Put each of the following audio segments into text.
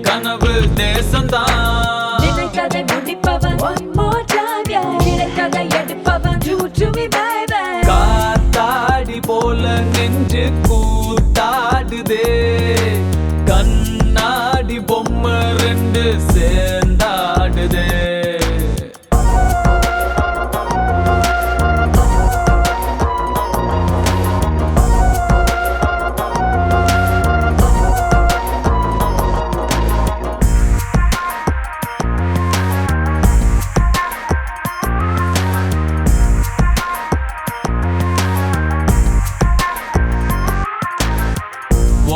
கனவு தேசந்தான். நினைத்ததை முடிப்பவன் one more time, yeah. கிடைத்ததை எடுப்பவன் do to me baby. காத்தாடி போல நெஞ்சு கூத்தாடுதே, கண்ணாடி பொம்மை ரெண்டு சேர்ந்தாடுதே.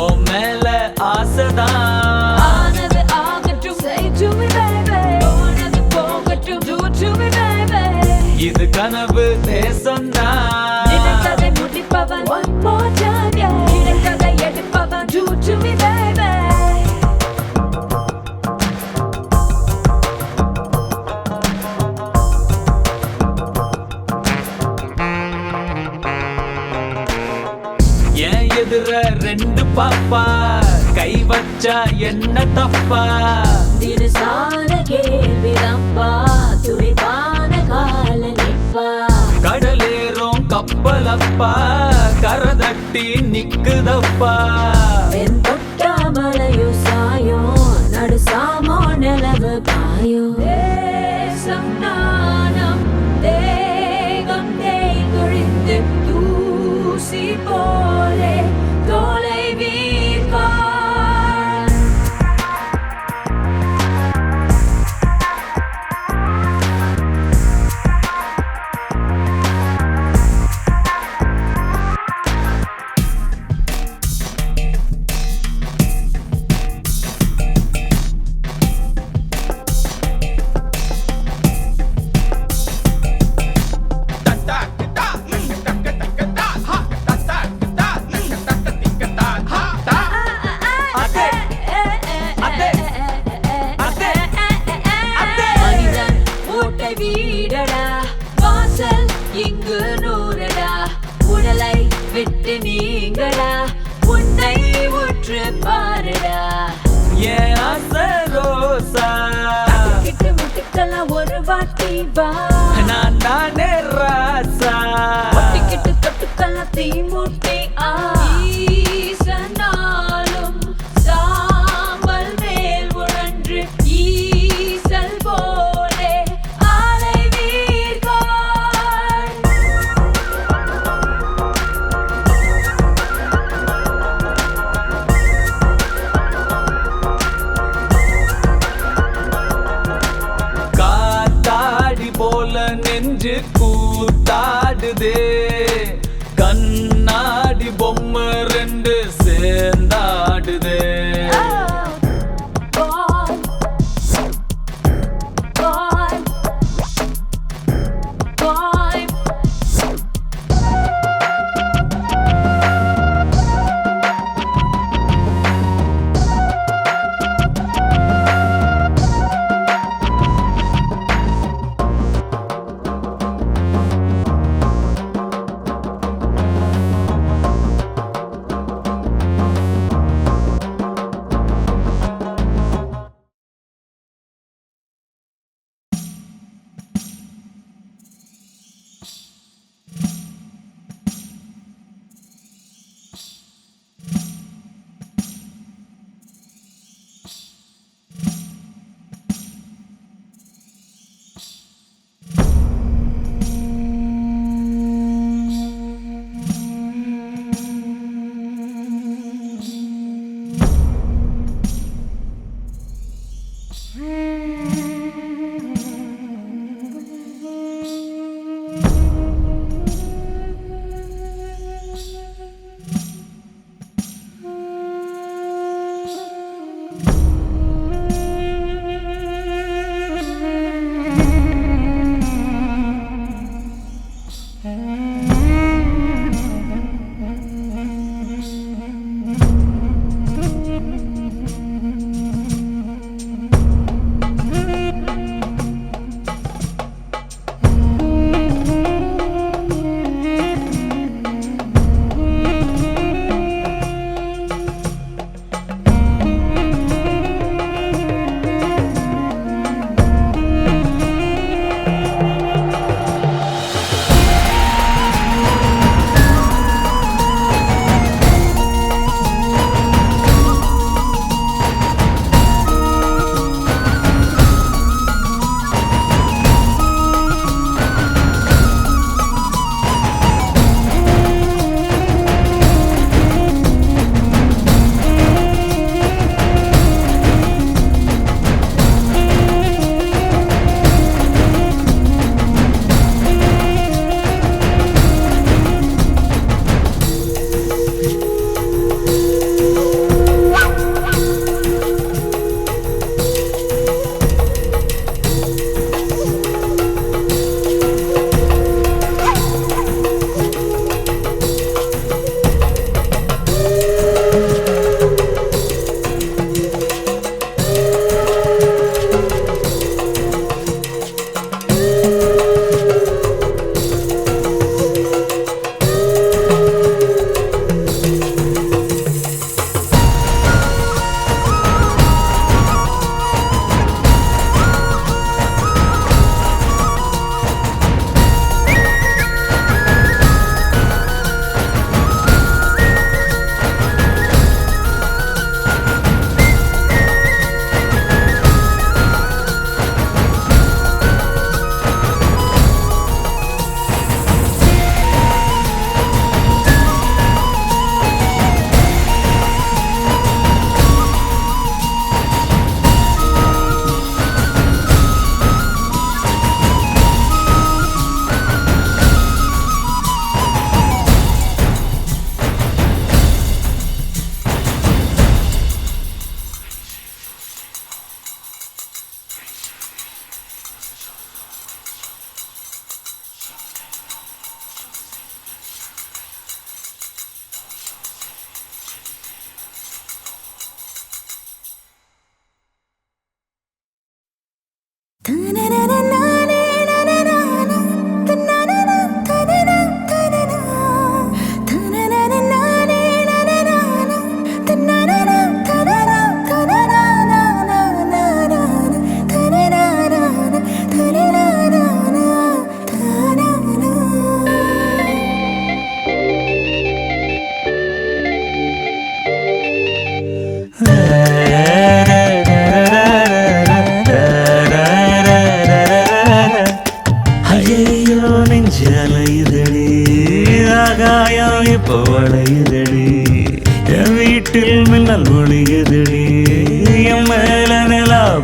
உன் மேல ஆசைதான், ஆனது ஆகட்டும் say to me baby. போனது போகட்டும் do to me baby. இது கனவு தேசந்தான். நினைத்ததை முடிப்பவன் one more time, yeah. கிடைத்ததை எடுப்பவன் do to me baby. ஏன் எதிர ரெண்டு பாப்பா, கை வச்சா என்ன தப்பா? தினசான கேள்விதப்பா, துடிப்பான கால நிப்பா. கடலேறும் கப்பலப்பா, கரதட்டி நிக்குதப்பா. பெண் தொட்டா மழையும் சாயும், நடு சாமோ நிலவு காயும். தேசம் நாணம் தேகம் தேய்ந்தொழிந்து தூசி போலே தோலை வீர்கான். மனிதன் ஓட்டை வீடடா, வாசல் இங்கு நூறடா. உடலை விட்டு நீங்கடா, உன்னை உற்று பாருடா. ஏன் ஆசை ரோசா, கிட்டு முட்டுக்கெல்லாம் ஒரு வாட்டி வா. நான் தானே ராசா. ஒட்டிக்கிட்டு தொட்டுக்கெல்லாம் தீ மூட்டி ஆ. ஈசனாலும் சாம்பல் மேல் உழன்று ஈசல் போலே ஆலை வீர்கான். காத்தாடி போல நெஞ்சு கூத்தாடுதே, கண்ணாடி பொம்மை ரெண்டு சேர்ந்தாடுதே. Boy, boy, boy.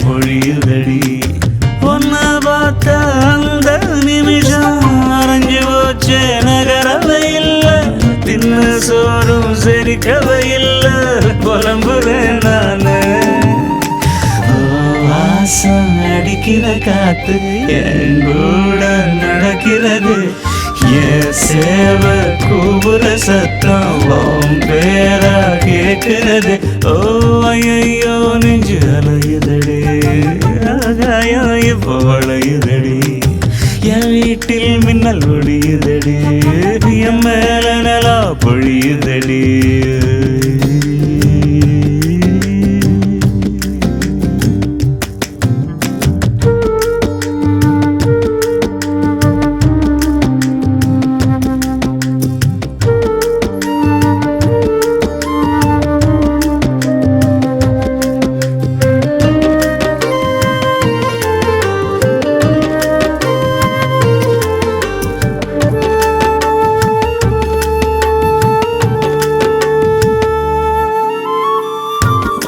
பொழியுதடி ஒன்ன பார்த்த அந்த நிமிஷம் அரைஞ்சு போச்சே நகரவை இல்லை தின்ன சோறும் செரிக்கவை இல்லை புலம்புறேன் நானு வாசம் அடிக்கிற காத்து என் கூட நடக்கிறது என் சேவ கூபுர சத்தம் உன் பேரா கேட்கிறது ஓ ஐயோ நெஞ்சு அலையுதடி ஆகாயம் இப்போ வளையுதடி என் வீட்டில் மின்னல் ஒடியுதடி என் மேல நிலா பொழியுதடி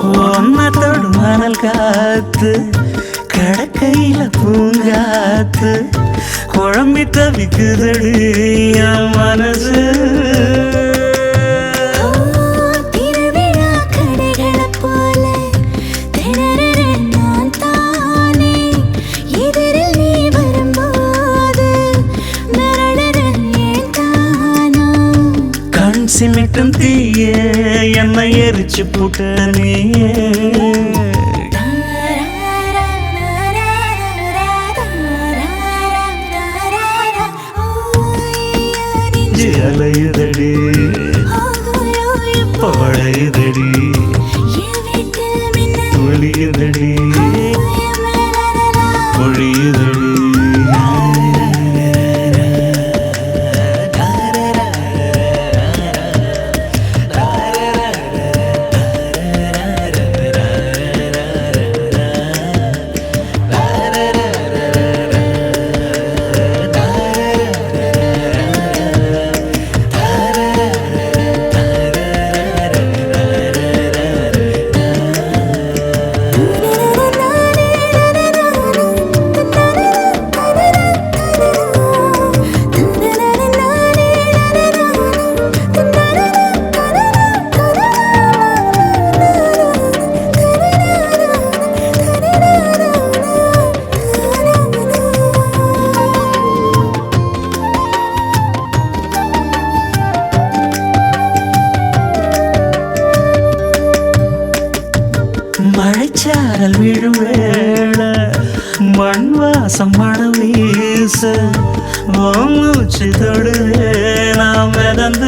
ஒன்னத்தோடு மணல் காத்து கடக்கையில பூங்காத்து குழம்பி தவிக்குதடி என் மனசு கண் சிமிட்டும் தீய என்னை எரிச்சு போட்ட நீயே அலையுதடி பழையுதடி ஒளியுதடி பொழியுதடி மழைச்சாரல் விழும் வேளை மண் வாசம் மணம் வீச மூச்சு தொடுவே நாம் மிதந்த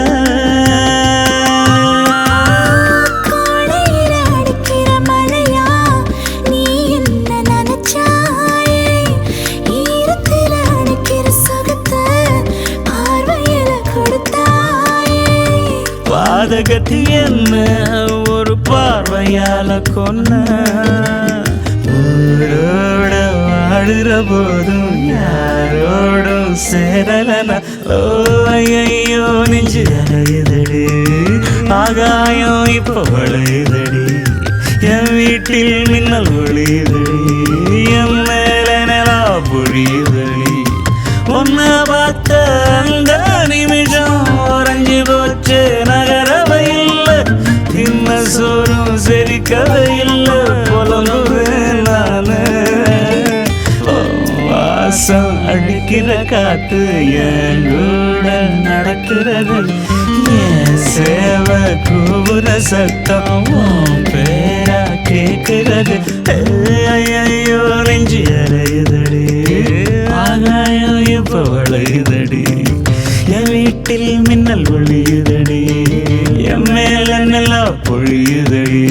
பாதகத்தி என்ன ஒரு பார்வையால கொன்ன ஊரோட வாழுற போதும் யாரோடும் சேரலன ஓ ஐயோ நெஞ்சு அலையுதடி ஆகாயம் இப்போ வளையுதடி என் வீட்டில் மின்னல் ஒளியுதடி என் மேல நிலா பொழியுதடி ஒன்ன பார்த்த அந்த நிமிஷம் உறைஞ்சு போச்சு நகரவை இல்லை தின்ன சோறும் செரிக்கவை இல்லை புலம்புறேன் நானு வாசம் அடிக்கிற காத்து என் கூட நடக்கிறது என் சேவை கூபுர சத்தம் உன் பேரா கேட்கிறது ஐயோ நெஞ்சு அறையுதடி ஆகாயம் இப்போ வளையுதடி என் வீட்டில் மின்னல் ஒளியுதடி என் மேல நிலா பொழியுதடி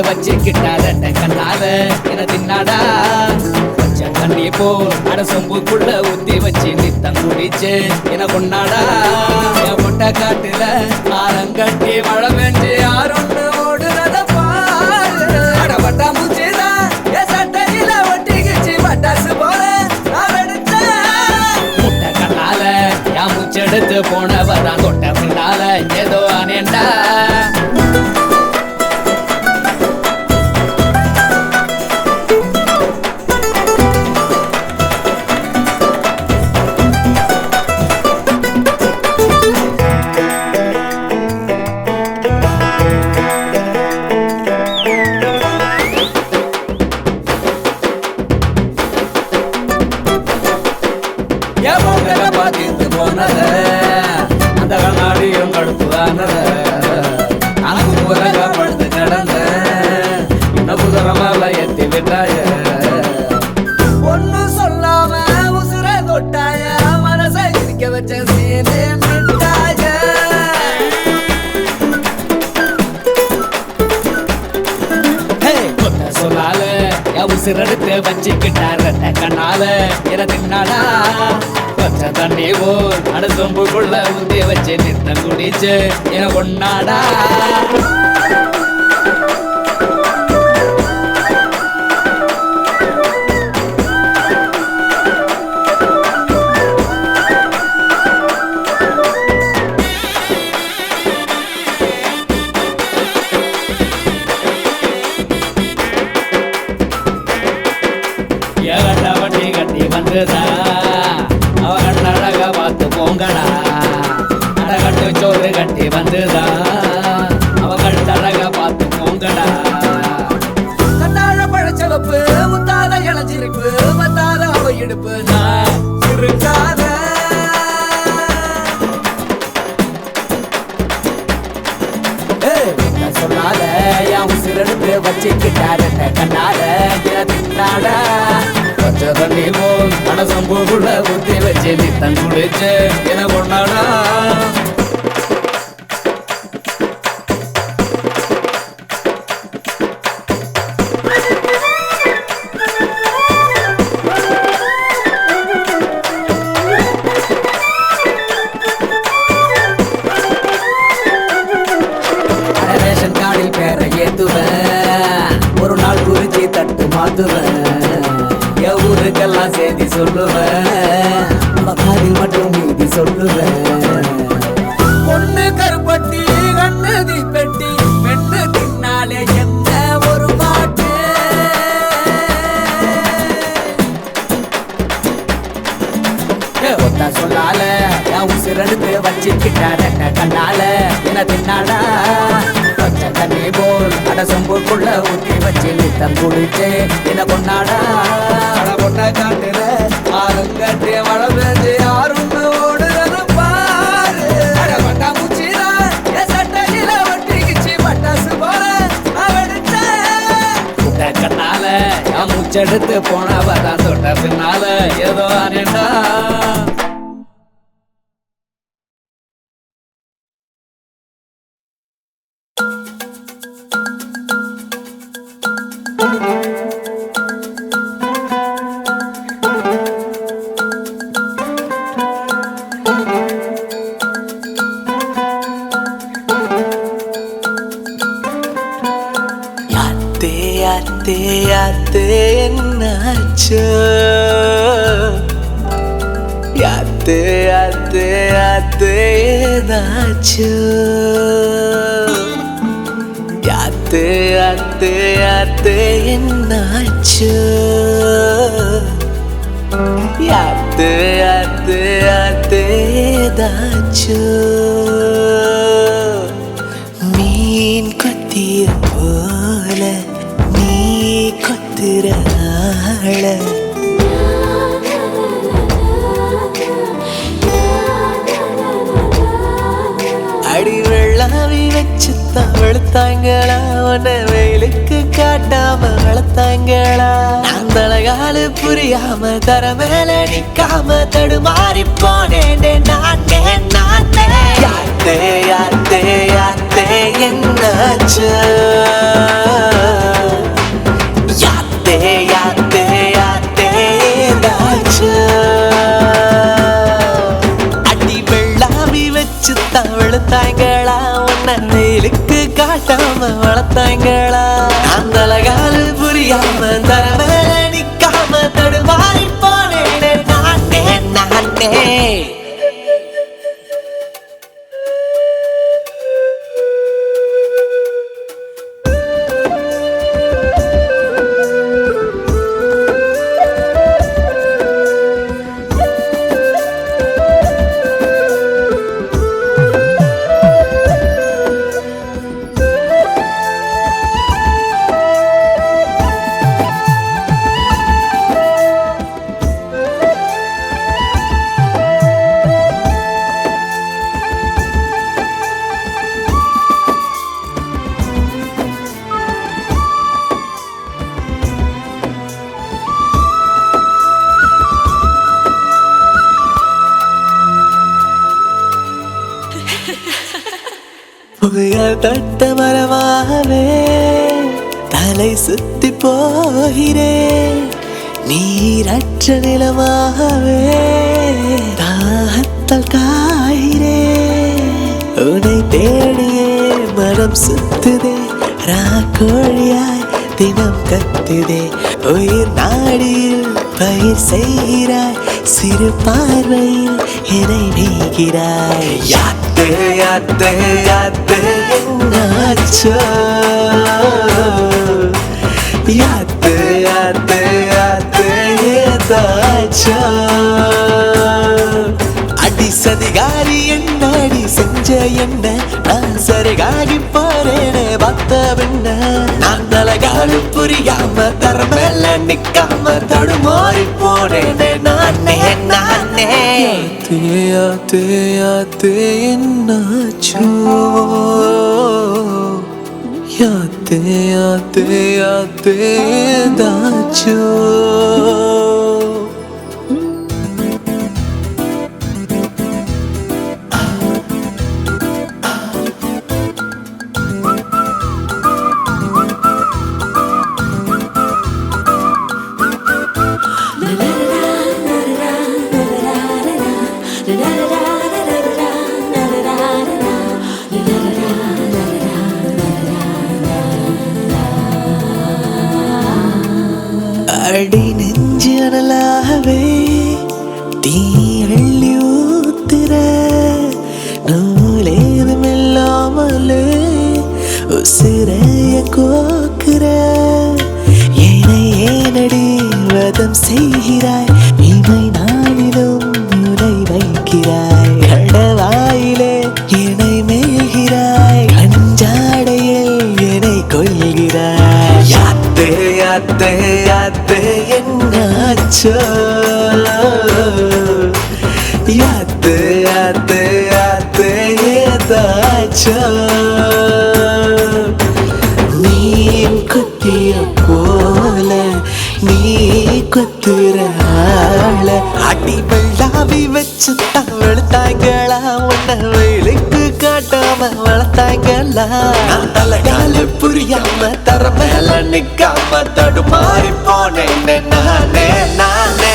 வச்சுக்கிட்டார கண்ணால என தின்னாடா பச்சை தண்ணி போல் அட சொம்புக்குள்ள ஊத்தி வச்சு நித்தம் குடிச்சு என கொண்டாடா என் முட்டை காட்டுல ஆரங்கட்டி மழை பெஞ்சு யாருன்னு ஓடுறத பாரு அடப்பட்டா மூச்சுதான் என் சட்டையில ஒட்டிக்கிச்சு பட்டாசு போல நான் வெடிச்சேன் முட்டை கண்ணால என் மூச்செடுத்து போனவதான் தொட்ட பின்னால ஏதோ அனேண்டா போனத அந்த கண்ணாடியும் கடுப்புதானத அங்கு புறக படுத்து கிடந்த இன்னும் புதரமால எத்தி விட்டாய ஒன்னும் சொல்லாம உசுர தொட்டாய மனசை இருக்க வச்ச சீனே மிட்டாய சொல்லால உசிரெடுத்து வச்சுக்கிட்டார கண்ணால என தின்னாடா பச்சை தண்ணி போல் அட சொம்புக்குள்ள ஊத்தி வச்சு நித்தம் குடிச்சு என கொண்டாடா வண்டி கட்டி வந்துதா அவ கண்ணழக பார்த்து போங்கடா அடகட்டு சோறு கட்டி வந்துதா அவ கண்ணழக பார்த்து போங்கடா கண்ணாழ பழச்சவப்பு முத்தாத இளஞ்சிருப்பு மத்தாத அவ இடுப்பு நான் இருக்காத சொன்னால என் உசிரெடுத்து வச்சுக்கிட்டார கண்ணால தின்னாடா பச்சை தண்ணி போல் மனசம்பூக்குள்ள ஊத்தி வச்சு நித்தம் குடிச்சு என கொண்டாடா ரேஷன் கார்டில் பேரை ஏத்துவேன் ஒரு நாள் குறிச்சி தட்டு மாத்துவேன் என் ஊருக்கெல்லாம் செய்தி சொல்லுவேன் காதில் மட்டும் மீதி சொல்லுவேன் பொண்ணு கருப்பட்டி கண்ணு தீப்பெட்டி பெண்ணு தின்னாலே என்ன ஒரு பாட்டு ஒத்தா சொல்லால என் உசிரெடுத்து வச்சுக்கிட்டார கண்ணால என தின்னாடா பச்சை தண்ணி போல் அட சொம்புக்குள்ள ஊத்தி வச்சு நித்தம் குடிச்சு என கொண்டாடா அட பொண்ணை காட்டுல ஆளுங்கட்டி மழை பெஞ்சு யாருன்னு ஓடுறது பாரு அடப்பட்டா மூச்சிதா என் சட்டையில ஒட்டிக்கிச்சு பட்டாசு போல வெடிச்சேன் கண்ணால என் மூச்செடுத்து போனவதான் தொட்ட பின்னால ஏதோ அனேண்டா யாத்தே என்னாச்சோ யாத்தே ஏதாச்சோ யாத்தே என்னாச்சோ யாத்தே ஏதாச்சோ மீன் கொத்திய போல நீ கொத்துற ஆள அடி வெள்ளாவி வச்சு வளர்த்தாங்களா உன்னை வெயிலுக்கு காட்டாம வளர்த்தாங்களா நான் தலகாலு புரியாம தர மேல நிக்காம தடுமாறி போனேன் நானே யாத்தே யாத்தே யாத்தே என்னாச்சு யாத்தே யாத்தே யாத்தே ஏதாச்சு அடி வெள்ளாவி வச்சு தவழ்த்தாங்களா உன்னை வெயிலுக்கு காட்டாம வளர்த்தாங்களா அந்த அழகால புரியாம தரவேல நிக்காம தடுமாறி போனேனே நானே நானே புயல் தட்ட மரமாகவே தலை சுத்தி போகிறேன் நீரற்ற நிலமாகவே தாகத்தால் காகிறேன் உன்னை தேடியே மனம் சுத்துதே ராக்கோழியாய் தினம் கத்துதே உயிர் நாடியில் பயிர் செய்கிறாய் சிறு பார்வையில் என்னை நீகிறாய் யாத்தே யாத்தே யாத்தே என்னாச்சோ யாத்தே யாத்தே யாத்தே ஏதாச்சோ அடி சதிகாரி என்னாடி செஞ்ச என்ன நான் சரிகாகி போறேனே பார்த்த பின்ன நான் தலகாலு புரியாம தரமேல நிக்காம தடுமாறி போனேனே நானே நானே யாத்தே யாத்தே என்னாச்சோ யாத்தே யாத்தே யாத்தே ஏதாச்சோ அடி நெஞ்சு அனலாகவே தீ அள்ளி ஊத்துற நூலேதும் இல்லாமலே உசிரைய கோக்குற என்னை ஏனடி வதம் செய்கிறாய் இமை நானிலும் உரை வைக்கிறாய் கடவாயிலே என்னை மேல்கிறாய் கஞ்சாடையில் என்னை கொள்கிறாய் யாத்தே யாத்தே யாத்தே என்னாச்சோ யாத்தே யாத்தே யாத்தே ஏதாச்சோ நீ குத்திய போல நீ குத்துற ஆள அடி வெள்ளாவி வச்சு தவழ்த்தாங்களா உன்னை வெயிலுக்கு காட்டாம வளர்த்தாங்களா நான் தலைகால புரியாம தர மேல நிக்காம தடுமாறி போனேன் நானே நானே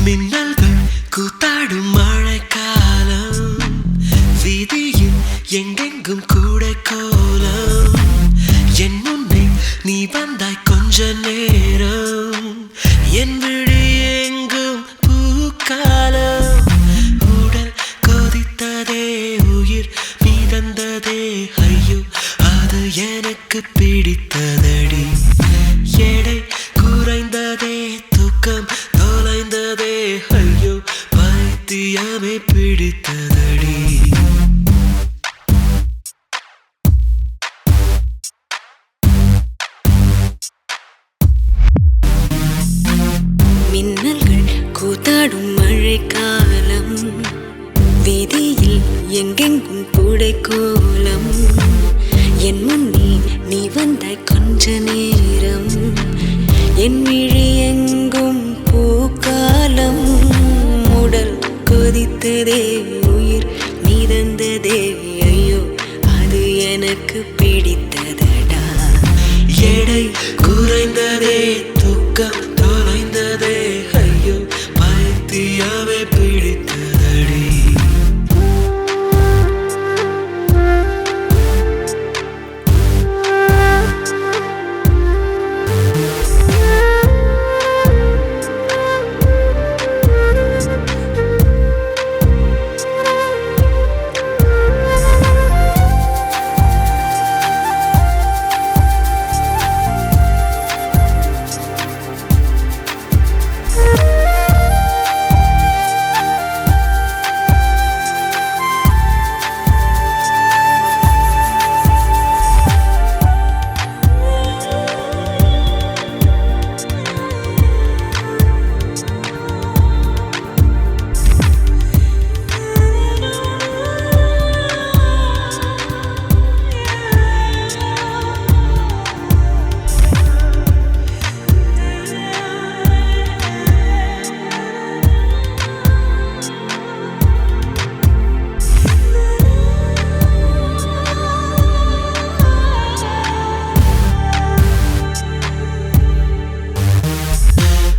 மின்னல்கள் கூத்தாடும் மழைக்காலம் வீதியில் எங்கெங்கும் கூட கோலம் என் முன்னே நீ வந்தாய் கொஞ்ச நேரம் என் விழி எங்கும் பூக்காலம் உடல் கொதித்ததே உயிர் மிதந்ததே ஐயோ அது எனக்கு பிடித்ததடி எடை குறைந்ததே தூக்கம் தொலைந்ததே ஐயோ பைத்தியமே பிடித்ததடி மின்னல்கள் கூத்தாடும் மழைக்காலம் வீதியில் எங்கெங்கும் கூடை கோலம் என் முன்னே நீ வந்தாய் கொஞ்ச நேரம் என் விழி எங்கும் பூக்காலம் உடல் கொதித்ததே உயிர் மிதந்ததே ஐயோ அது எனக்கு பிடித்ததடா எடை குறைந்ததே தூக்கம் தொலைந்ததே ஐயோ பைத்தியமே பிடித்ததடி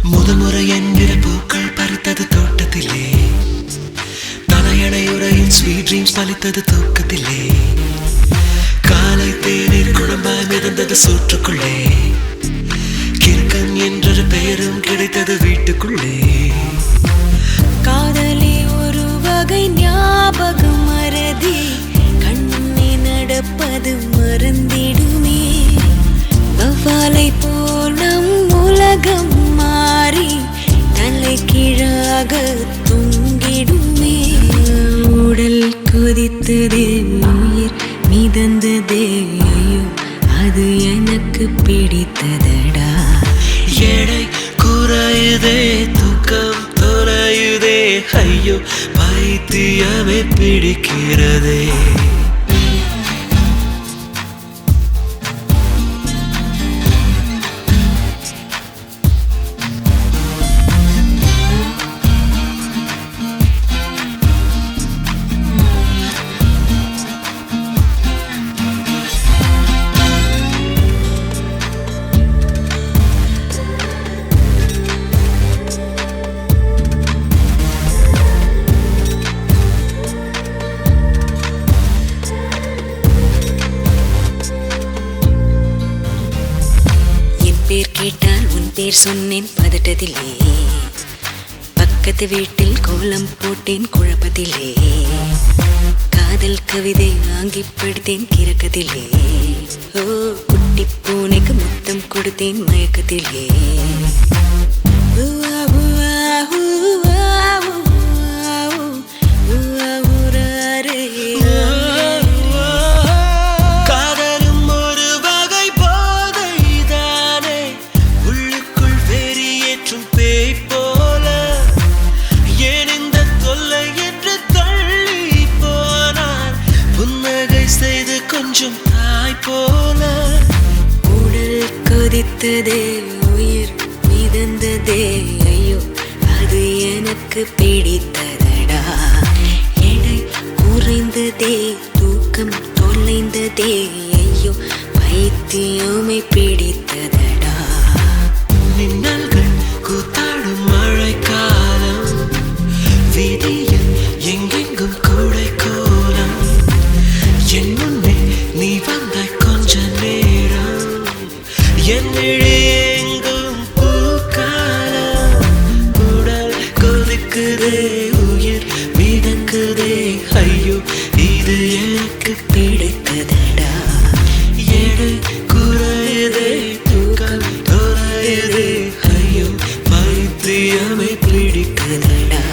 முதமுறை என்கிற பூக்கள் பறித்தது தோட்டத்திலே தலையணையுறையில் ஸ்வீட் ட்ரீம்ஸ் பலித்தது தூக்கத்திலே காலை தேநீர் குழம்பாய் மிதந்தது சூற்றுக்குள்ளே கிறுக்கன் என்றொரு பெயரும் கிடைத்தது வீட்டுக்குள்ளே காதலி ஒரு வகை ஞாபகம் மறதி கண்ணே நடப்பது மறந்திடுமே வவ்வாலை போல் நம் உலகம் மாறி தலை கீழாக தொங்கிடுமே உடல் கொதித்ததே உயிர் மிதந்ததே ஐயோ அது எனக்கு பிடித்ததடா எடை குறையுதே தூக்கம் தொலையுதே ஐயோ பைத்தியமே பிடிக்கிறதே பேர் கேட்டால் உன் பேர் சொன்னேன் பதட்டத்திலே பக்கத்து வீட்டில் கோலம் போட்டேன் குழப்பத்திலே காதல் கவிதை வாங்கி படித்தேன் கிறக்கத்திலே ஓ குட்டி பூனைக்கு முத்தம் கொடுத்தேன் மயக்கத்திலே கொஞ்சம் தாய் போல உடல் கொதித்ததே உயிர் மிதந்ததே ஐயோ அது எனக்கு பிடித்ததடா எடை குறைந்ததே தூக்கம் தொலைந்ததே ஐயோ பைத்தியமே பிடித்ததடா மின்னல்கள் கூத்தாடும் மழைக்காலம் எடை குறையுதே தூக்கம் தொலையுதே ஐயோ பைத்தியமே பிடிக்கிறதடா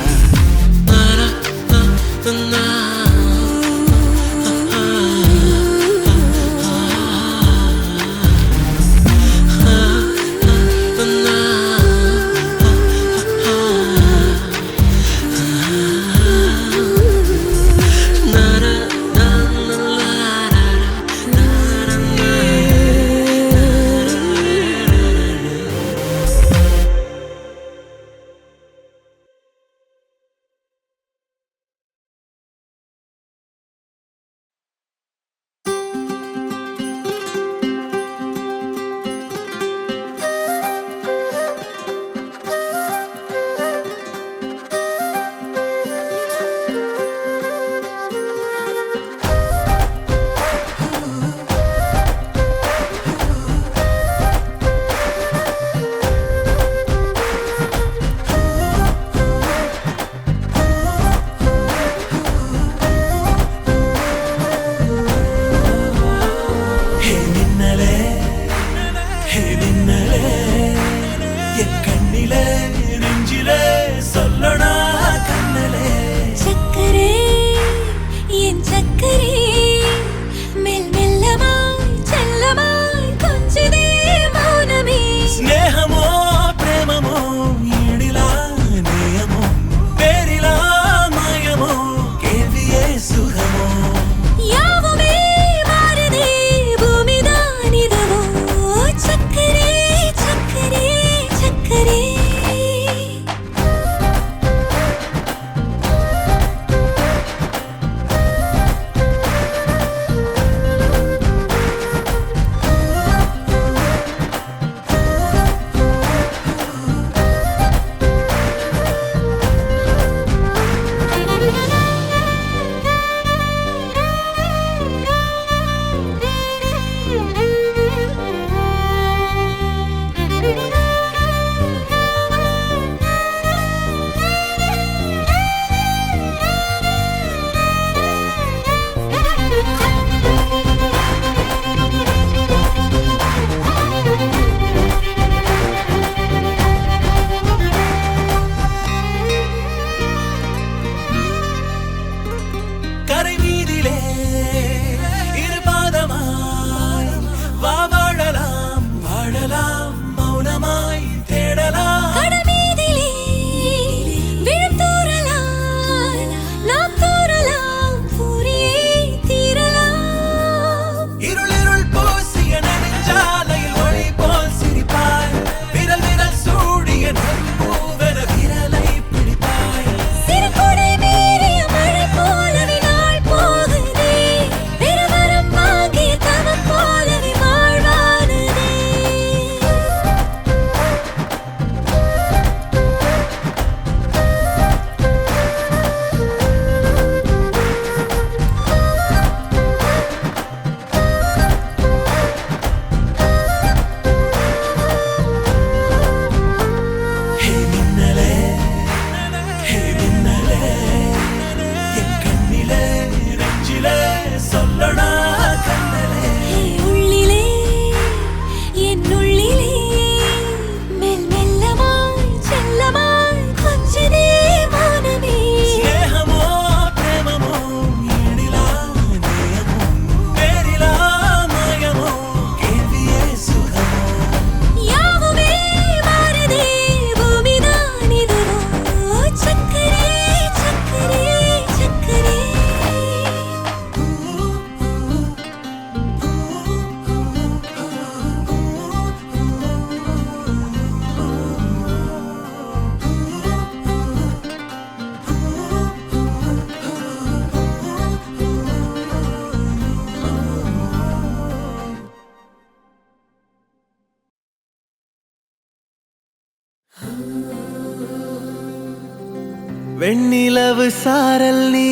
வெண்ணிலவு சாரல் நீ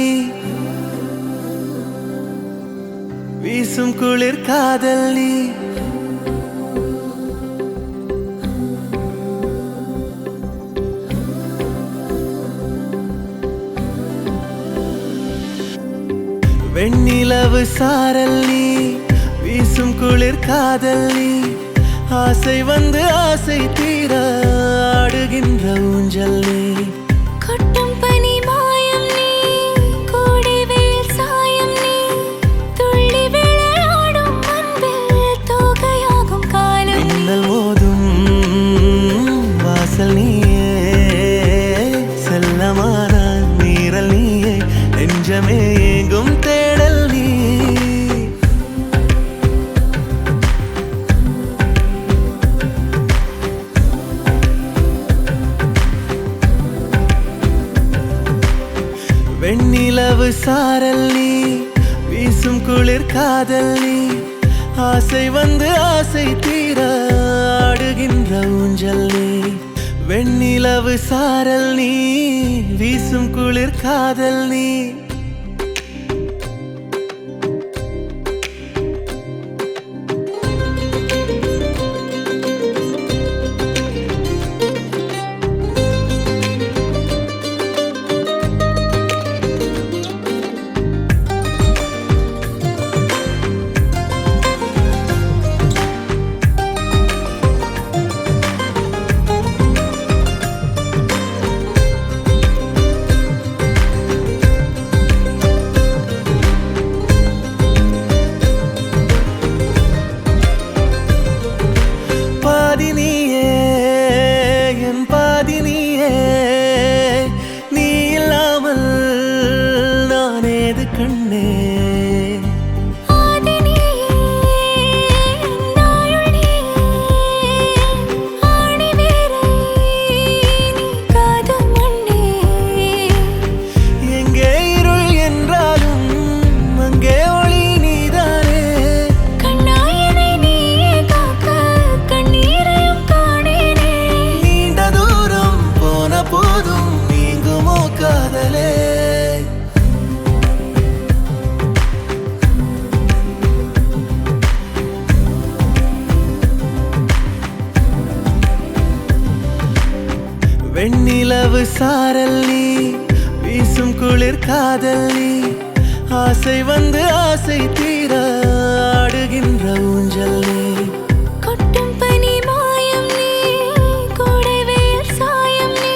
வீசும் குளிர் காதல் நீ வெண்ணிலவு சாரல் நீ வீசும் குளிர் காதல் நீ ஆசை வந்து ஆசை தீர ஆடுகின்ற ஊஞ்சல் நீ கொட்டும் பனி மாயம் நீ கோடை வெயில் சாயம் நீ துள்ளி விளையாடும் அன்பில் தோகையாகும் காலம் மின்னல் மோதும் வாசல் நீயே செல்லமான நீரல் நீயே நெஞ்சமே எங்கும் தேடல் நீ வெண்ணிலவு சாரல் நீ வீசும் குளிர் காதல் நீ ஆசை வந்து ஆசை தீர ஆடுகின்ற ஊஞ்சல் நீ வெண்ணிலவு சாரல் நீ வீசும் குளிர் காதல் நீ வெண்ணிலவு சாரல் நீ வீசும் குளிர் காதல் நீ ஆசை வந்து ஆசை தீர ஆடுகின்ற ஊஞ்சல் நீ கொட்டும் பனி மாயம் நீ கோடை வெயில் சாயம் நீ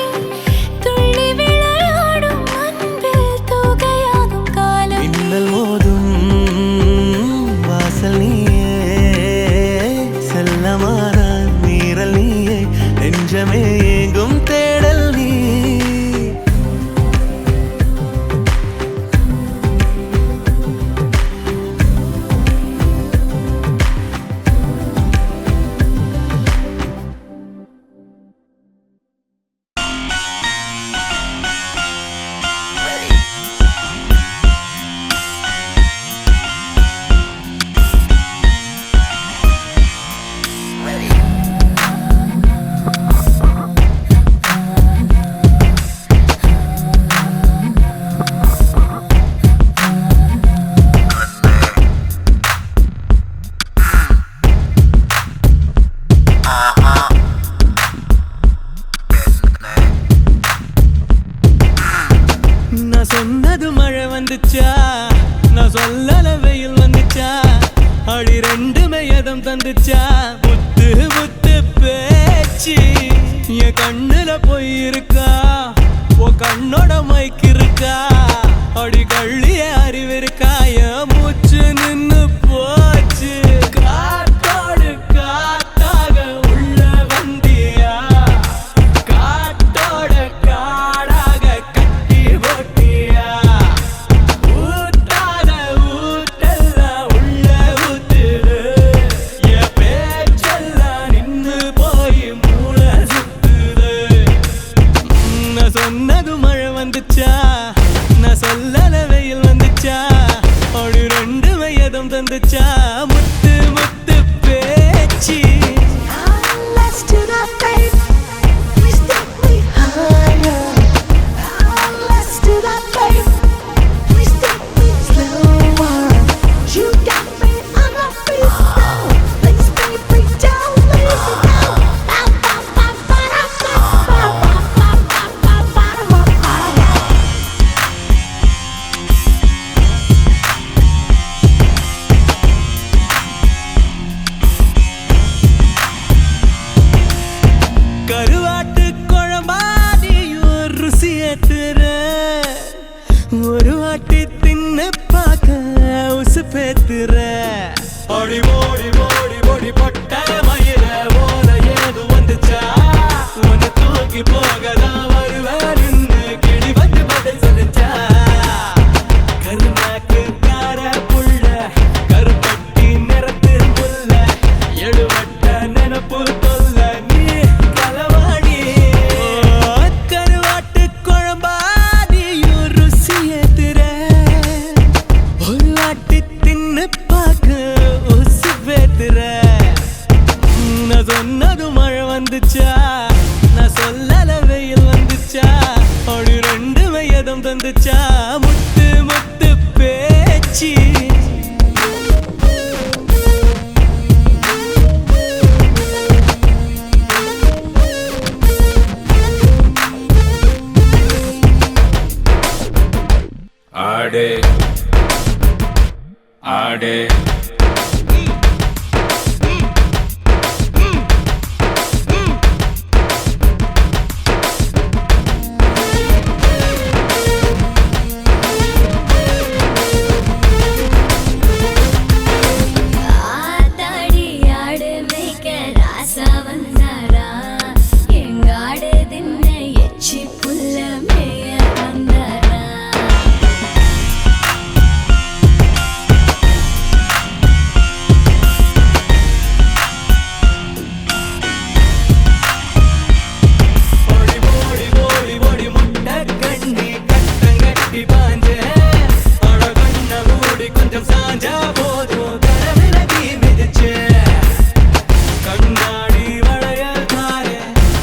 துள்ளி விளையாடும் அன்பில் தோகையாகும் காலம் மின்னல் மோதும் வாசல் நீயே செல்லமான நீரல் நீயே நெஞ்சமே எங்கும் தேடல் நீ சொன்னது மழை வந்துச்சா நான் சொல்லல வெயில் வந்துச்சா அடி ரெண்டுமே எதம் தந்துச்சா முத்து முத்து பேச்சு என் கண்ணுல போய் இருக்கா ஓ கண்ணோட மைக்கு இருக்கா அடி கள்ளிய அறிவு இருக்கா என் மூச்சு நின்னு போச்சு காத்தோடு காத்தாக உள்ள வந்தியா காத்தோட காடாக கட்டி போட்டியா ஊத்தாத ஊட்டெல்லாம் உள்ள ஊத்துது என் பேச்செல்லாம் நின்னு போய் மூளை சுத்துது நான் சொன்னது மழை வந்துச்சா நான் சொல்லல வெயில் வந்துச்சா அப்படி ரெண்டு வயதும் தந்துச்சா முத்து முத்து பேச்சு Let's do that, babe. Please take me higher. Let's do that, babe. Please take me slower. You got me on my feet now. Please baby, don't leave me now. Ba ba ba ba da ba ba ba ba ba ba ba ba ba. ஓடி ஓடி ஓடி பொட்ட மயிர ஓல ஏது வந்துச்சா உன்னை தூக்கி போகதான் வருவேன் நின்னு கிளி வந்து பதில் சொல்லிச்சா கருநாக்கு கார புள்ள கருப்பட்டி நிறத்து புல்ல எழுவட்ட நினப்பு தொல்ல நீ களவாடி கருவாட்டு குழம்பா நீயும் ருசி ஏத்துற ஒரு வாட்டி தின்னு பார்க்க உசு பேத்துற நான் சொன்னது மழை வந்துச்சா நான் சொல்லல வெயில் வந்துச்சா அப்படி ரெண்டுமே எதம் தந்துச்சா முத்து முத்து பேச்சு ஆடே ஆடே ஆத்தாடி ஆடு மேய்க்க ராசா வந்தாரா எங்க ஆடு தின்ன எச்சி புல்ல மேய வந்தாரா ஓடி ஓடி ஓடி ஓடி முட்டை கண்ணி கட்டங்கட்டி பாஞ்ச அட கண்ண மூடி கொஞ்சம் சாஞ்சா போதும் கடவிலகி மிதிச்சு கண்ணாடி வளையல் தாரே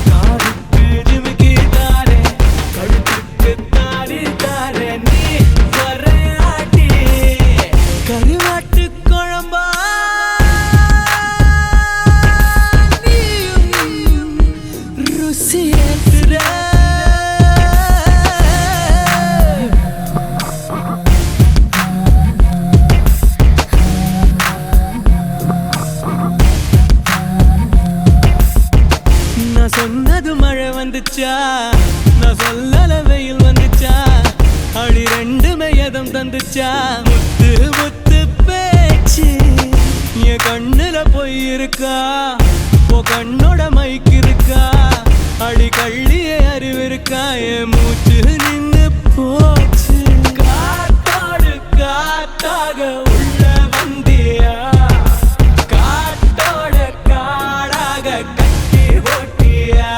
காதுக்கு ஜிமிக்கி தாரே கழுத்துக்கு தாலி தாரே நீ வரையாட்டி கருவாட்டு குழம்பா நீயும் ருசி ஏத்துற நான் சொன்னது மழை வந்துச்சா நான் சொல்லல வெயில் வந்துச்சா அடி ரெண்டுமே எதம் தந்துச்சா முத்து முத்து பேச்சு என் கண்ணுல போய் இருக்கா உன் கண்ணோட மைக்கு இருக்கா அடி கள்ளியே அறிவு இருக்கா என் மூச்சு நின்னு போச்சு காத்தோடு காத்தாக உள்ள வந்தியா காட்டோட காடாக கட்டி ஓட்டியா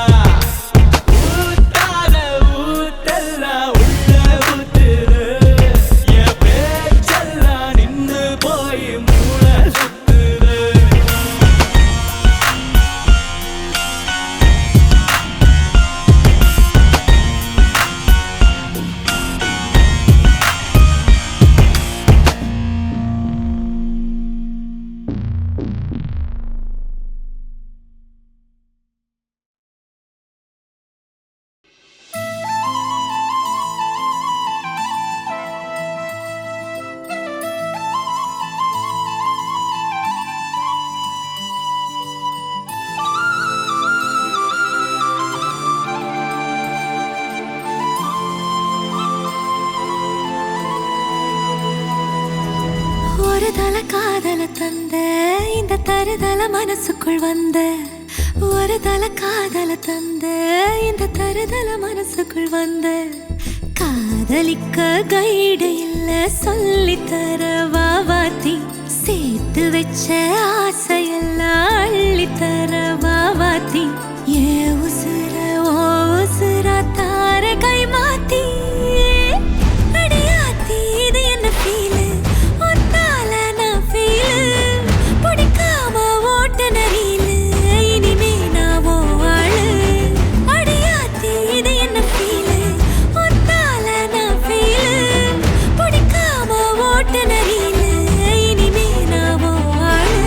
ஊத்தாத ஊத்தெல்லாம் உள்ள ஊத்துது என் பேச்செல்லாம் நின்னு போய் மூளை சுத்துது ஒரு தல காதல தந்த இந்த தருதல மனசுக்குள் வந்த ஒரு தல காதல தந்த இந்த தருதல மனசுக்குள் வந்த காதலிக்க கைடு இல்ல சொல்லித்தர வாவாத்தி சேர்த்து வச்ச ஆசையெல்லாம் அள்ளித்தர வாவாத்தி ஏ உசுர ஓ உசுரா தார கை மாத்தி அடியாத்தி இது என்ன ஃபீலு ஒத்தால நான் ஃபீலு பிடிக்காம ஓட்ட நரீலு இனிமே நான் ஓ ஆளு அடியாத்தி இது என்ன ஃபீலு ஒத்தால நான் ஃபீலு பிடிக்காம ஓட்ட நரீலு இனிமே நான் ஓ ஆளு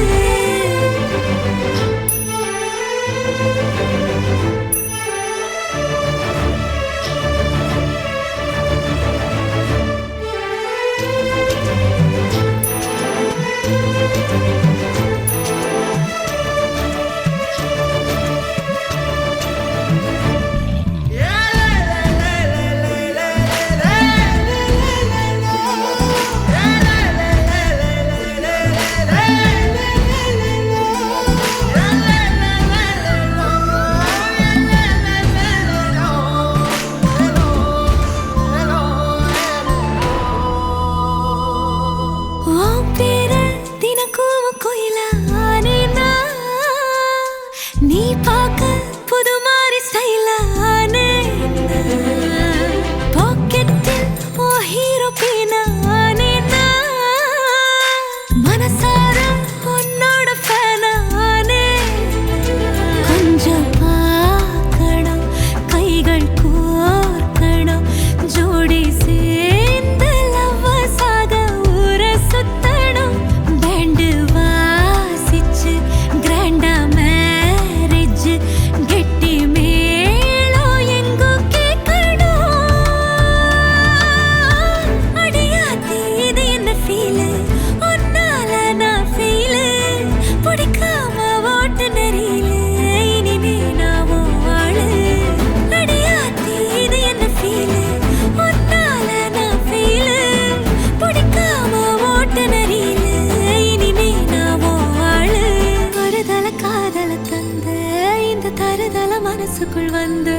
வந்த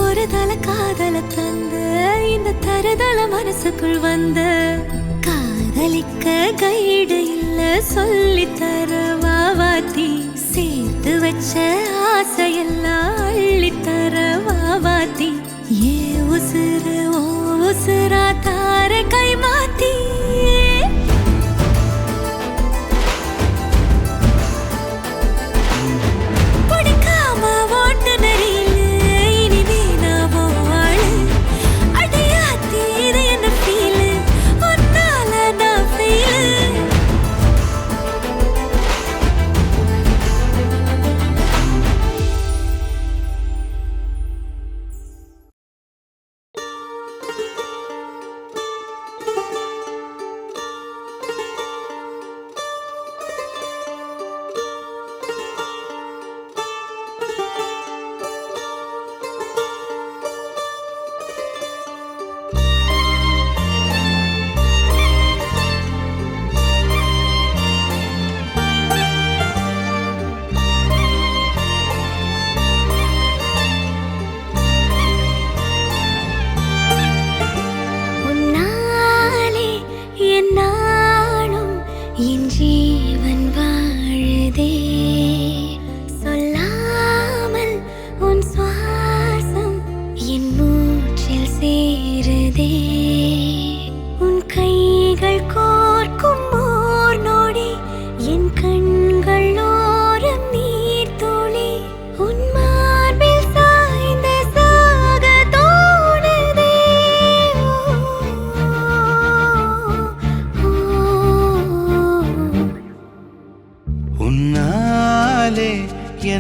ஒரு தல காதல தந்த இந்த தருதல மனசுக்குள் வந்த காதலிக்க கைடு இல்ல சொல்லி தர வாவாத்தி சேர்த்து வச்ச ஆசையெல்லாம் அள்ளி தர வாவாத்தி ஏ உசுறு ஓ உசுரா தார கை மாத்தி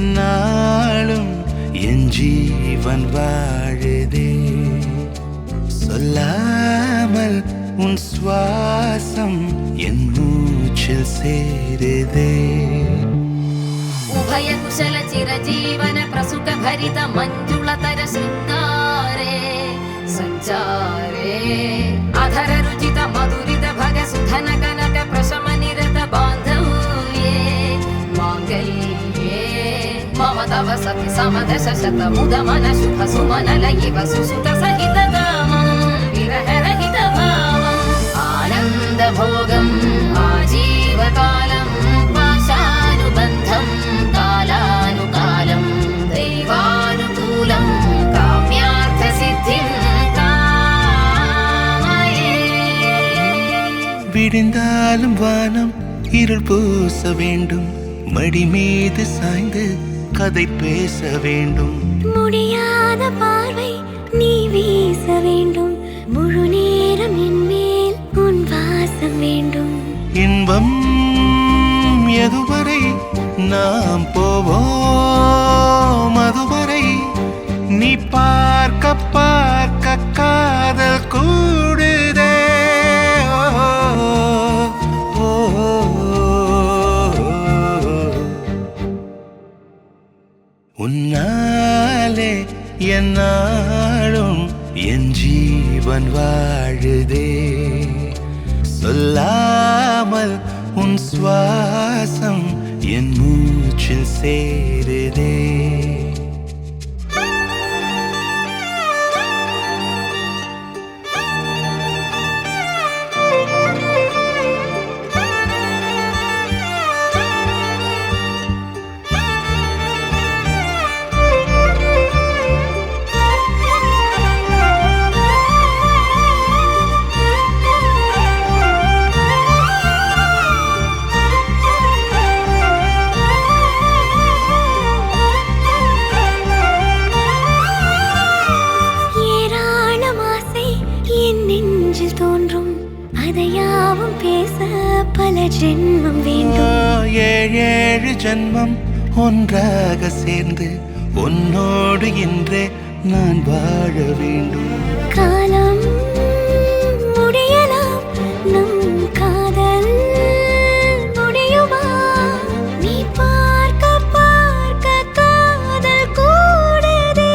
என்னாலும் என் ஜீவன் வாழுதே சொல்லாமல் உன் சுவாசம் என் மூச்சில் சேருதே उभय कुशल चिरजीवन प्रसुख भरित मंजुलतर शृंगारे संचारे अधर रुचित मधुरित भग सुधन कनक प्रशम निरत बांधव्ये मांगल्ये मम तव सति समदश शत मुद मन शुभ सुमन लयिव सुसुत सहित कामं विरह रहित भावं आनंद भोगं आजीवकालं पाशानुबन्धं कालानुकालं दैवानुकूलं काम्यार्थ सिद्धिं कामये விடிந்தாலும் வானம் இருள் பூச வேண்டும் மடி மீது சாய்ந்து கதை பேச வேண்டும் முடியாத பார்வை நீ வீச வேண்டும் முழு நேரம் என் மேல் உன் வாசம் வேண்டும் இன்பம் எதுவரை நாம் போவோம் அதுவரை நீ பார்க்க பார்க்க காதல் கூடுதே ஓ, ஓ, உன்னாலே என்னாலும் என் ஜீவன் வாழுதே சொல்லாமல் உன் சுவாசம் என் மூச்சில் சேருதே ஜென்மம் வேண்டும் ஏழேழு ஜென்மம் ஒன்றாக சேர்ந்து உன்னோடு இன்றே நான் வாழ வேண்டும் காலம் முடியலாம் நம் காதல் முடியுமா நீ பார்க்க பார்க்க காதல் கூடுதே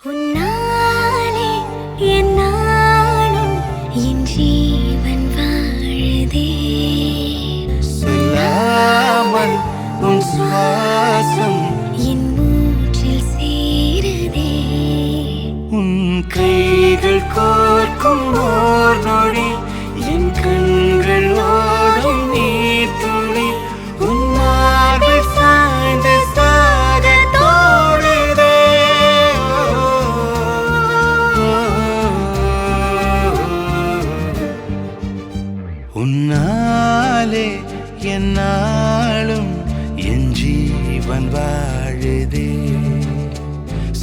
உன்னாலே என்னாலும் என் ஜீவன் வாழுதே கைகள் கோர்க்கும் ஓர் நொடி என் கண்கள் ஓடும் நீர் துளி உன் மார்பில் சாய்ந்து சாக தோடுதே. உன்னாலே என்னாலும் என் ஜீவன் வாழுதே.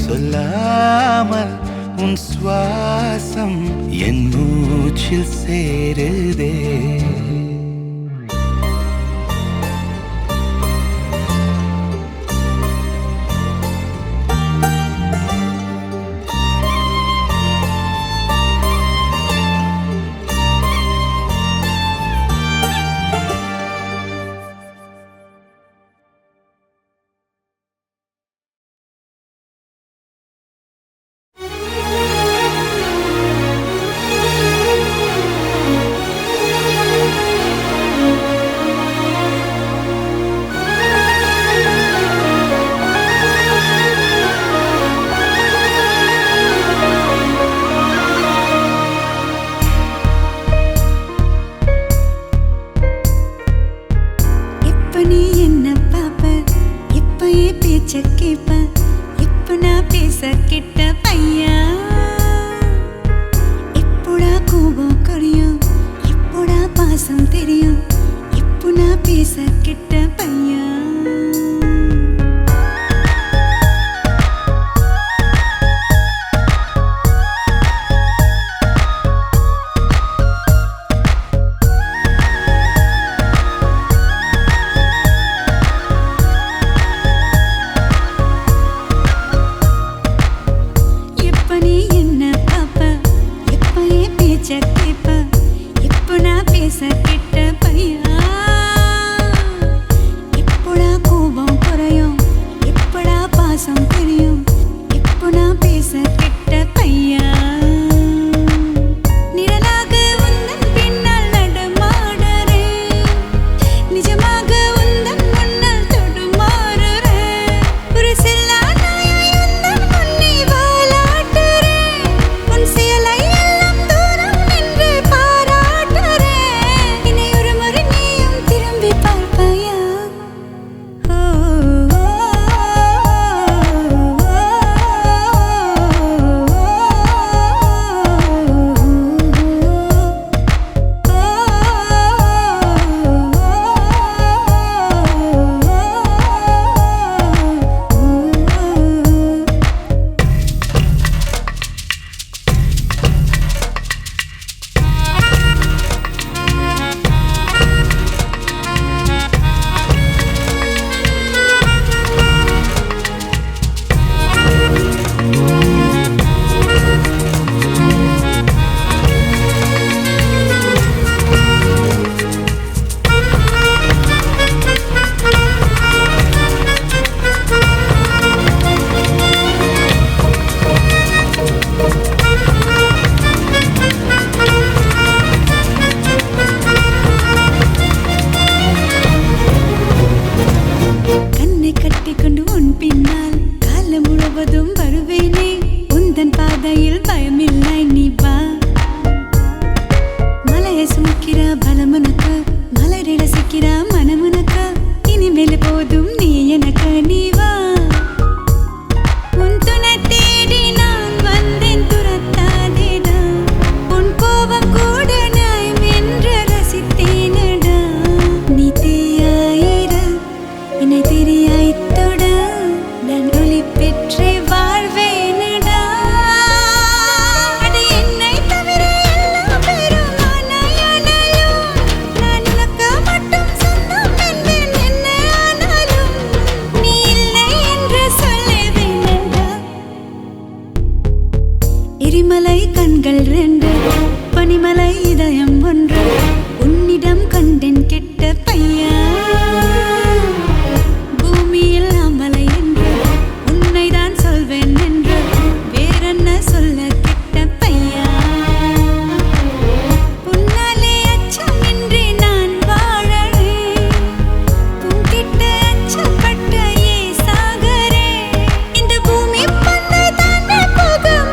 சொல்லாமல் உன் சுவாசம் என் மூச்சில் சேருதே.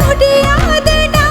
முடியாதடா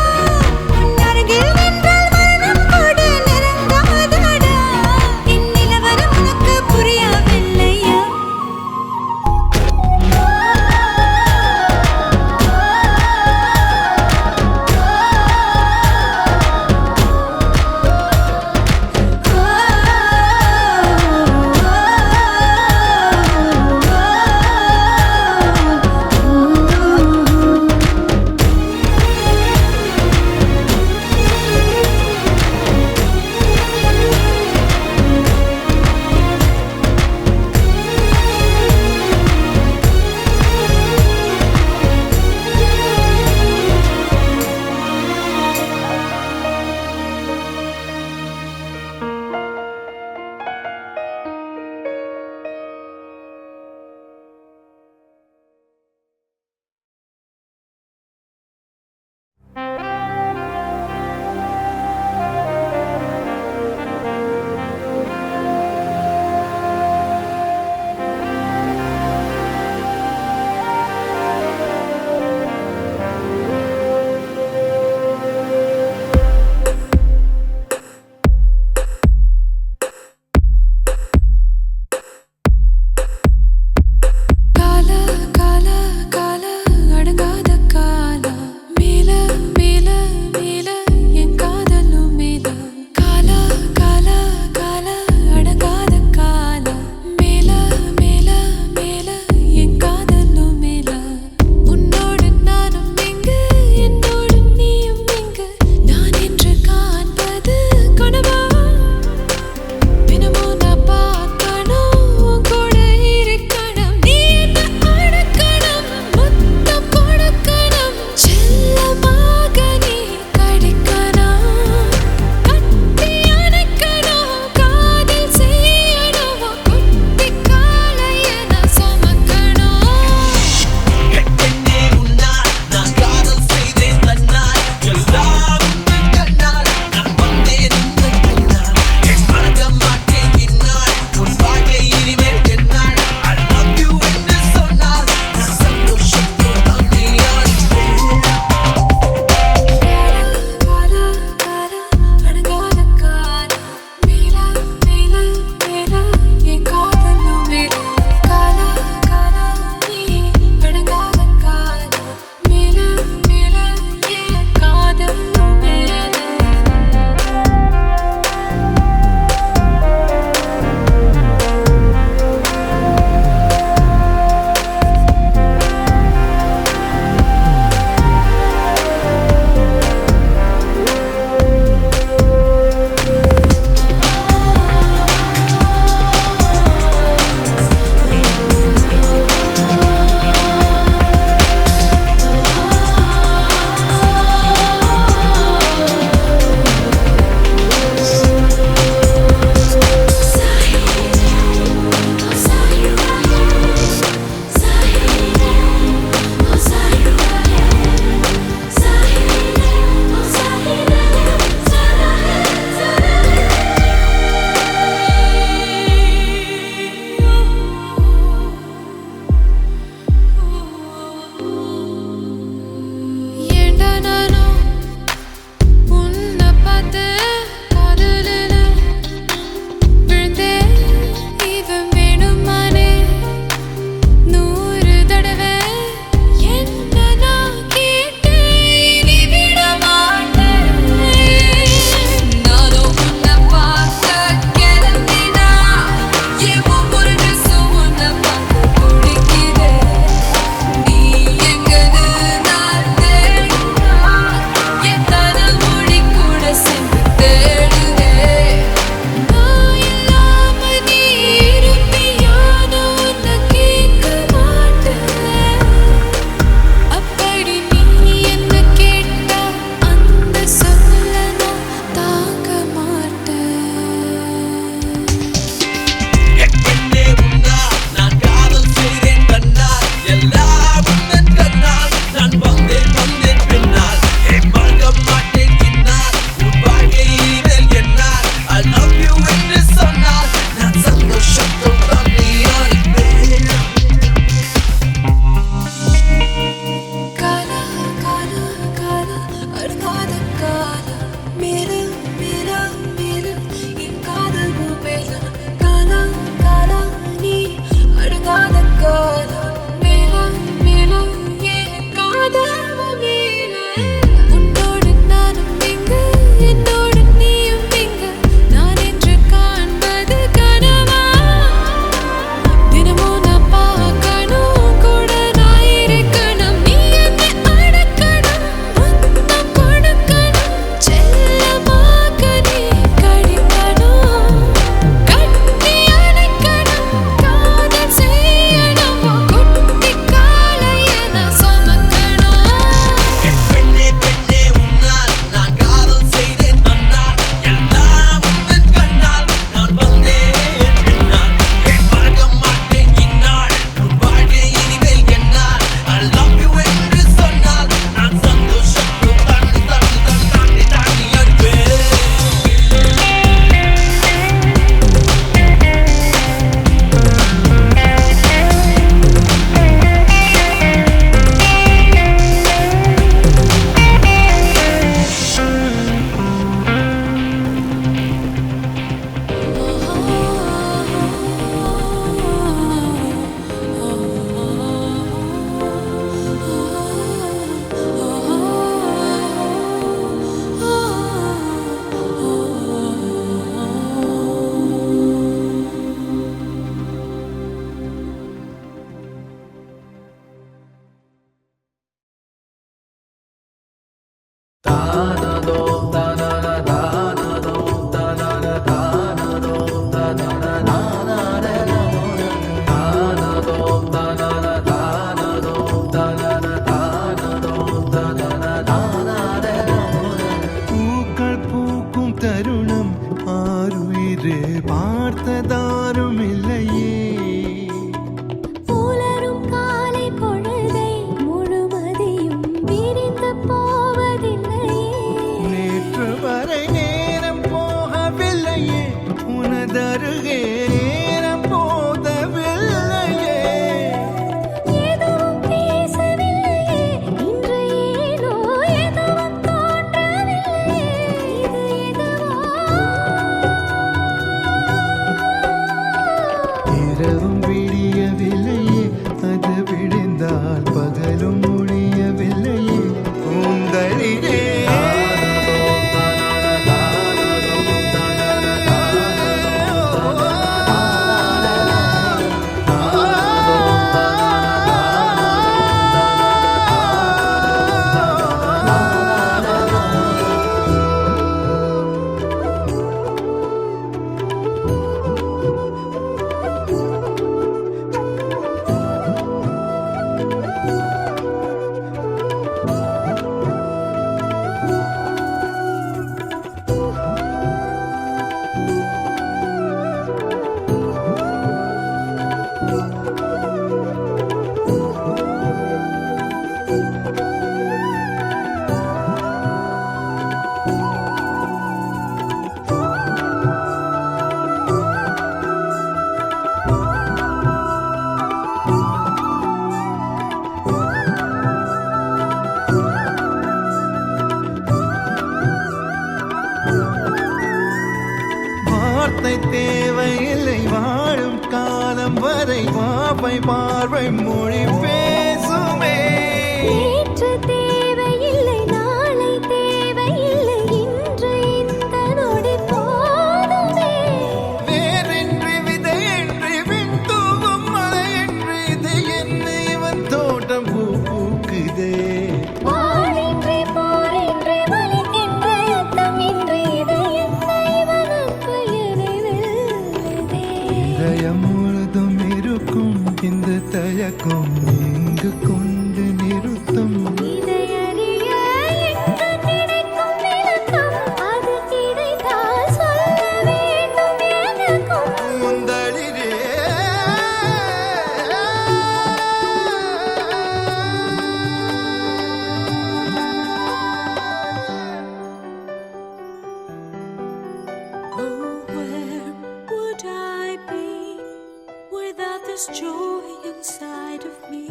பூக்கள் பூக்கும் தருணம் ஆருயிரே பார்த்ததாரும் இல்லையே. புலரும் காலை பொழுதை முழுமதியும் விரிந்து போவதில்லையே. நேற்று வரை நேரம் போகவில்லையே, உனதருகே நேரம் போதவில்லையே. எதுவும் பேசவில்லையே, இன்று ஏனோ எதுவும் தோன்றவில்லையே. இது எதுவோ இரவும் விடியவில்லையே, அது விடிந்தால் பகலும் முடியவில்லையே. கூந்தலிலே வார்த்தை தேவையில்லை, வாழும் காலம் வரை வாப்பை பார்வை மொழி பேசுமே. நேற்று தேவையில்லை, நாளை தேவையில்லை, இன்று இந்த நொடி போதுமே. வேறின்றி விதையின்றி விண் தூவும் மழையின்றி இது என்ன இவன் தோட்டம் பூ பூக்குதே. வாளின்றி போரின்றி வலிக்கின்ற யுத்தமின்றி இது என்ன இவன் அன்பு என்னை வெல்லுதே. இதயம் முழுதும் இருக்கும் இந்த தயக்கம் இங்கு கொண்டு நிறுத்தும். இதை அறிய எங்கு கிடைக்கும் விளக்கம், அது கிடைத்தால் சொல்ல வேண்டும் எனக்கும். முந்தளிரே Oh, where would I be without this joy inside of me?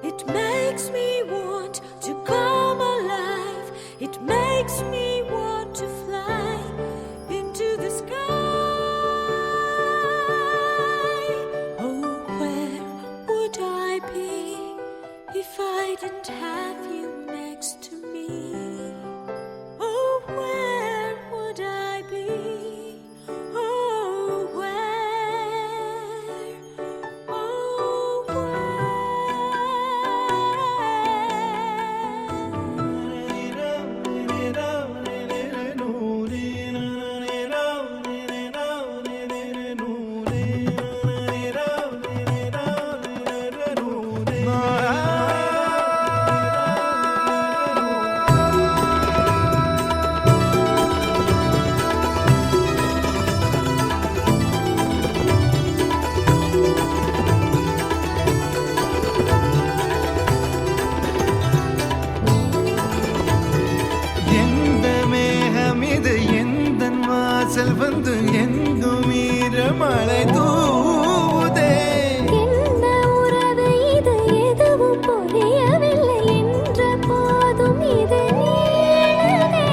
It makes me want to come alive. It makes me want to fly into the sky. Oh, where would I be if I didn't have you next to me? Oh, where would I be? Oh, where? Oh, எந்த மேகம் இது எந்தன் வாசல் வந்து எங்கும் ஈரமழை தூவுதே. என்ன உறவு இது, எதுவும் புரியவில்லை என்ற போதும் இது நீளுதே.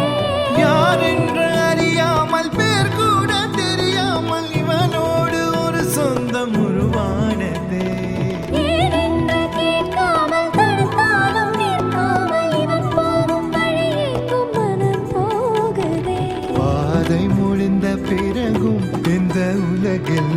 யாரென்று அறியாமல் பேர் கூட தெரியாமல் இவனோடு ஒரு சொந்தம் உருவானதே. ஏனென்று கேட்காமல் தடுத்தாலும் நிற்காமல் இவன் போகும் வழியேக்கும் மனம் போகுதே. பாதை முடிந்த பிறகும் இந்த உலகில்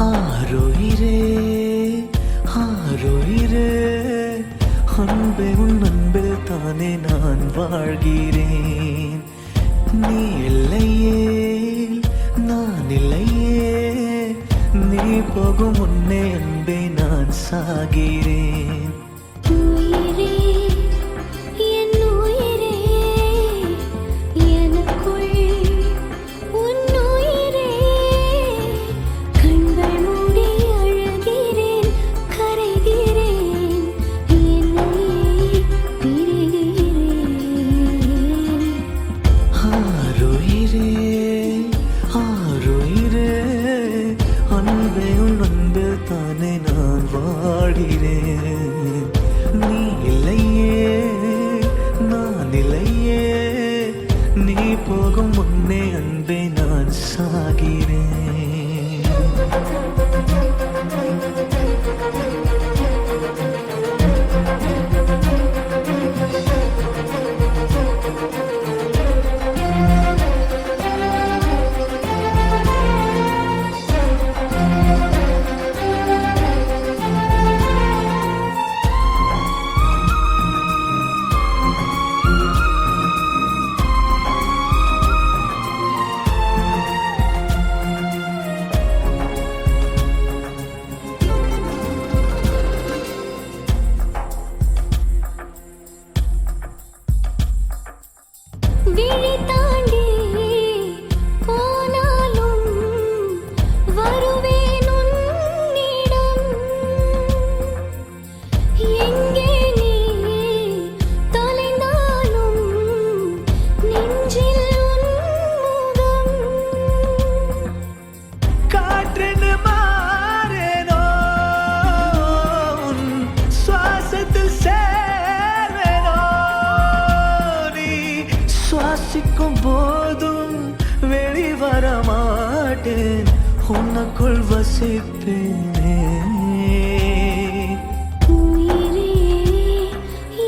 ஆருயிரே ஆருயிரே அன்பே உன் அன்பில் தானே நான் வாழ்கிறேன் நீ இல்லையே நான் இல்லையே நீ போகும் முன்னே அன்பே நான் சாகிறேன் உயிரே என் உயிரே எனக்குள் உன் உயிரே கண்கள் மூடி அழுகிறேன் கரைகிறேன் என்னையே பிரிகிறேன் ஆருயிரே ஆருயிரே அன்பே உன் அன்பில் தானே நான் வாழ்கிறேன் நீ இல்லையே நான் இல்லையே நீ போகும் முன்னே அன்பே நான் சாகிறேன் விழி தாண்டி போனாலும் வருவேன் உன்னிடம் எங்கே நீ தொலைந்தாலும் நெஞ்சில் உன் முகம் காற்றென்று மாறேனோ உன் சுவாசத்தில் சேர்வேனோ நீ சுவாசிக்கும் போதும் வெளிவர மாட்டேன் உனக்குள் வசிப்பேனே உயிரே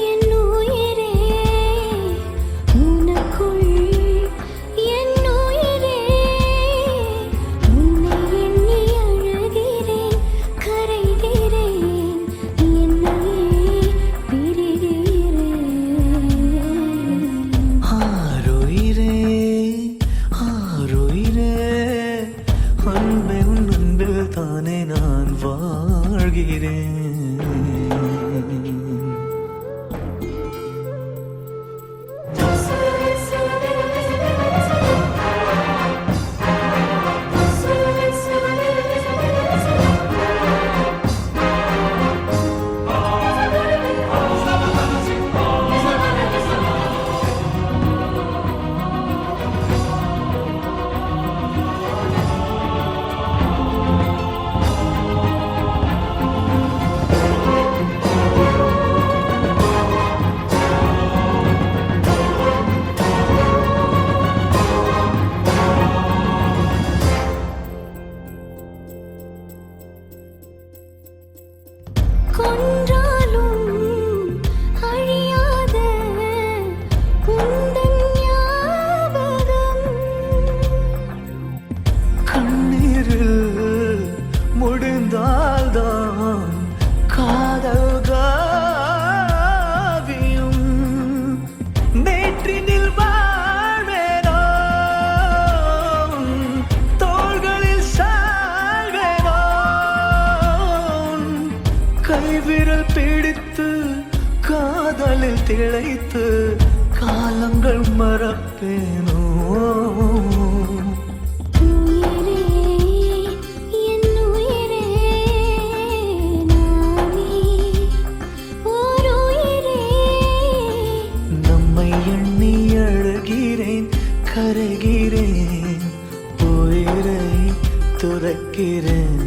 என் உயிரே உனக்குள் என் உயிரே உன்னை எண்ணி அழுகிறேன் கரைகிறேன் என்னையே பிரிகிறேன் ஆருயிரே ஆருயிரே அன்பே உன் அன்பில் தானே நான் வாழ்கிறேன் கொன்றாலும் அழியாத உந்தன் ஞாபகம் கண்ணீரில் முடிந்தால்தான் காதல் காவியம் நேற்றினில் வாழ்வேனோ தோள்களில் சாழ்வேனோ கைவிரல் பிடித்து காதலில் திளைத்து காலங்கள் மறப்பேனோ உயிரே என் உயிரே நானே ஓர் உயிரே நம்மை எண்ணி அழுகிறேன் கரைகிறேன் உயிரை துறக்கிறேன்